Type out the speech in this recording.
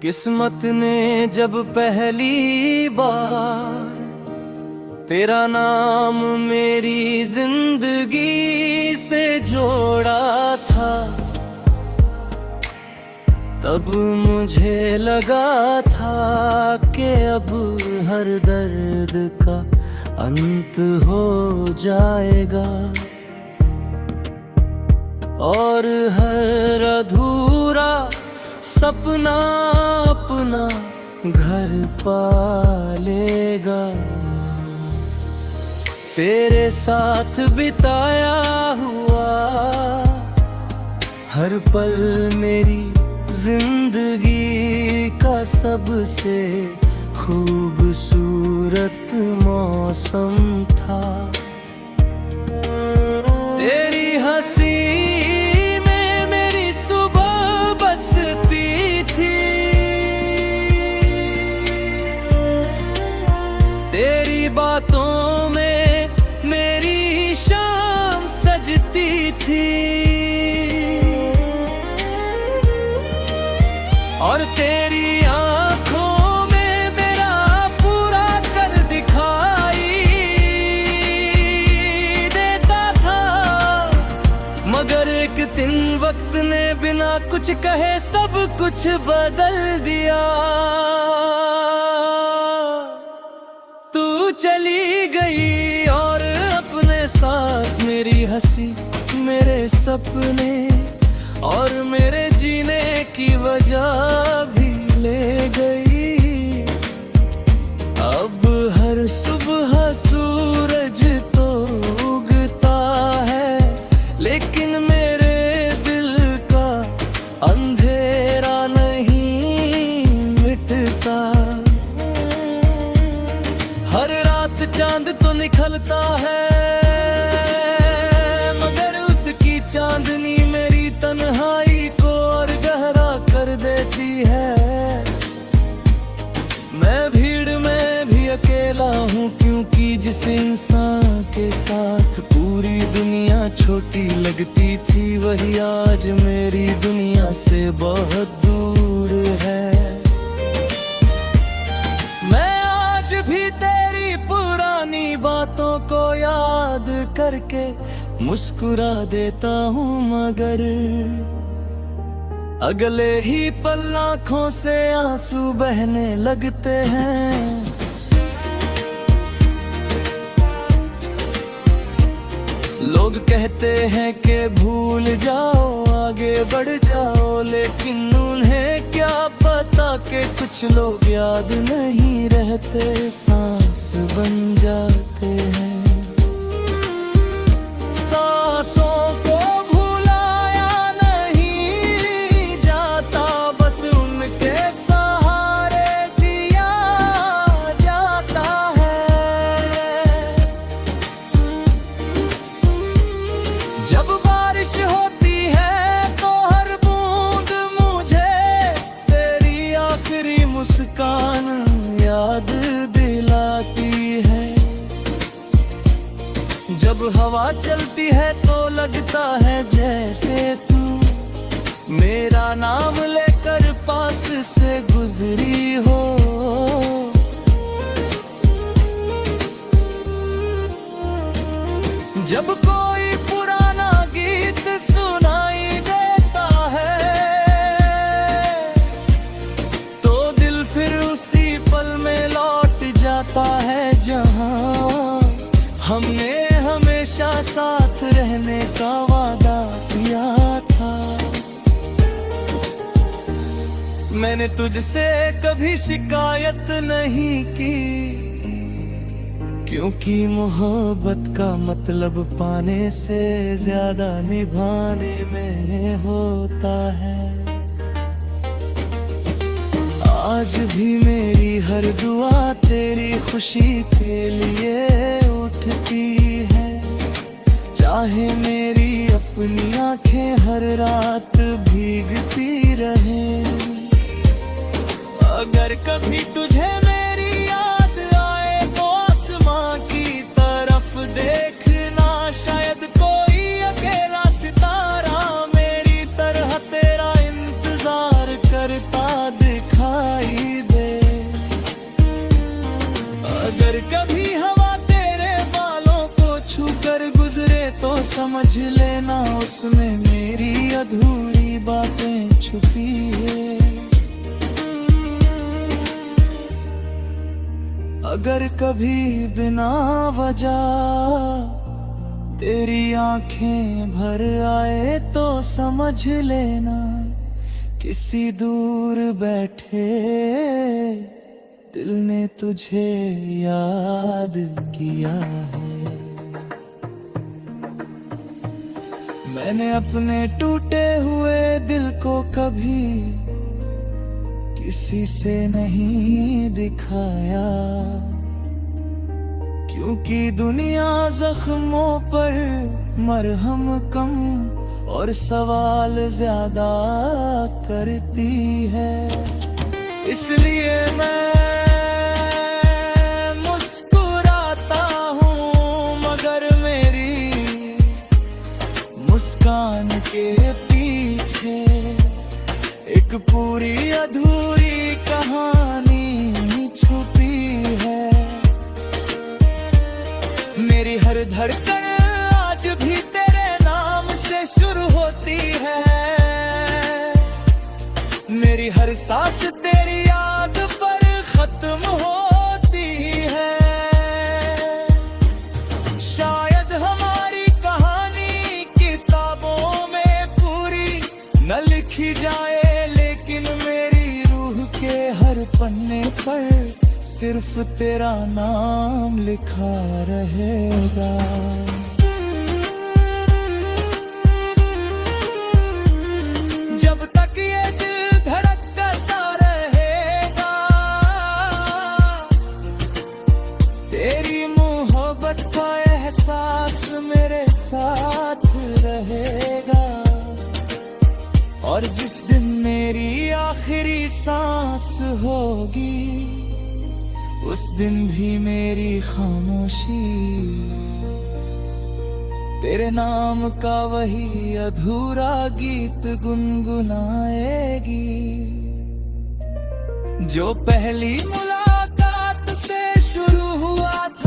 किस्मत ने जब पहली बार तेरा नाम मेरी जिंदगी से जोड़ा था, तब मुझे लगा था कि अब हर दर्द का अंत हो जाएगा और हर अधूरा सपना अपना घर पालेगा। तेरे साथ बिताया हुआ हर पल मेरी जिंदगी का सबसे खूबसूरत मौसम था। तेरी हंसी में मेरी सुबह बसती थी, तेरी बातों में मेरी शाम सजती थी और तेरी आंखों में मेरा पूरा कर दिखाई देता था। मगर एक दिन वक्त ने बिना कुछ कहे सब कुछ बदल दिया। तू चली गई और अपने साथ मेरी हंसी, मेरे सपने और मेरे जीने की वजह भी ले गई। अब हर सुबह सूरज तो उगता है, लेकिन मेरे दिल का अंधेरा नहीं मिटता। हर रात चांद तो निकलता है, मगर उसकी चांदनी मेरी तन्हाई को और गहरा कर देती है। मैं भीड़ में भी अकेला हूँ, क्योंकि जिस इंसान के साथ पूरी दुनिया छोटी लगती थी, वही आज मेरी दुनिया से बहुत दूर है। मैं आज भी तेरी पुरानी बातों को याद करके मुस्कुरा देता हूँ, मगर अगले ही पल आँखों से आंसू बहने लगते हैं। लोग कहते हैं कि भूल जाओ आगे बढ़ जाओ, लेकिन उन्हें क्या पता कि कुछ लोग याद नहीं रहते, सांस बन जाते हैं। सांसों को भुलाया नहीं जाता, बस उनके सहारे जिया जाता है। जब बारिश होती है तो हर बूंद मुझे तेरी आखिरी मुस्कान याद दिलाती है। जब हवा चलती है तो लगता है जैसे तू मेरा नाम लेकर पास से गुजरी हो। जब कोई पुराना गीत सुनाई देता है तो दिल फिर उसी पल में लौट जाता है, जहां हमने हमेशा साथ रहने का वादा किया था। मैंने तुझसे कभी शिकायत नहीं की, क्योंकि मोहब्बत का मतलब पाने से ज्यादा निभाने में होता है। आज भी मेरी हर दुआ तेरी खुशी के लिए उठती है, चाहे मेरी अपनी आंखें हर रात भीगती रहे। अगर कभी तुझे मेरी याद आए तो आसमां की तरफ देखना, शायद कोई अकेला सितारा मेरी तरह तेरा इंतजार करता दिखा अगर गुजरे तो समझ लेना उसमें मेरी अधूरी बातें छुपी है। अगर कभी बिना वजह तेरी आंखें भर आए तो समझ लेना किसी दूर बैठे दिल ने तुझे याद किया है। मैंने अपने टूटे हुए दिल को कभी किसी से नहीं दिखाया, क्योंकि दुनिया जख्मों पर मरहम कम और सवाल ज्यादा करती है। इसलिए मैं मुस्कुराता हूँ, मगर मेरी मुस्कान के पीछे एक पूरी अधूरी कहानी छुपी है। मेरी हर धड़कन आज भी तेरे नाम से शुरू होती है, मेरी हर सांस तेरी याद पर खत्म होती है। शायद हमारी कहानी किताबों में पूरी न लिखी जाए, लेकिन मेरी रूह के हर पन्ने पर सिर्फ तेरा नाम लिखा रहेगा। जब तक ये दिल धड़कता रहेगा, तेरी मोहब्बत का एहसास मेरे साथ रहेगा। और जिस दिन मेरी आखिरी सांस होगी, उस दिन भी मेरी खामोशी तेरे नाम का वही अधूरा गीत गुनगुनाएगी। जो पहली मुलाकात से शुरू हुआ था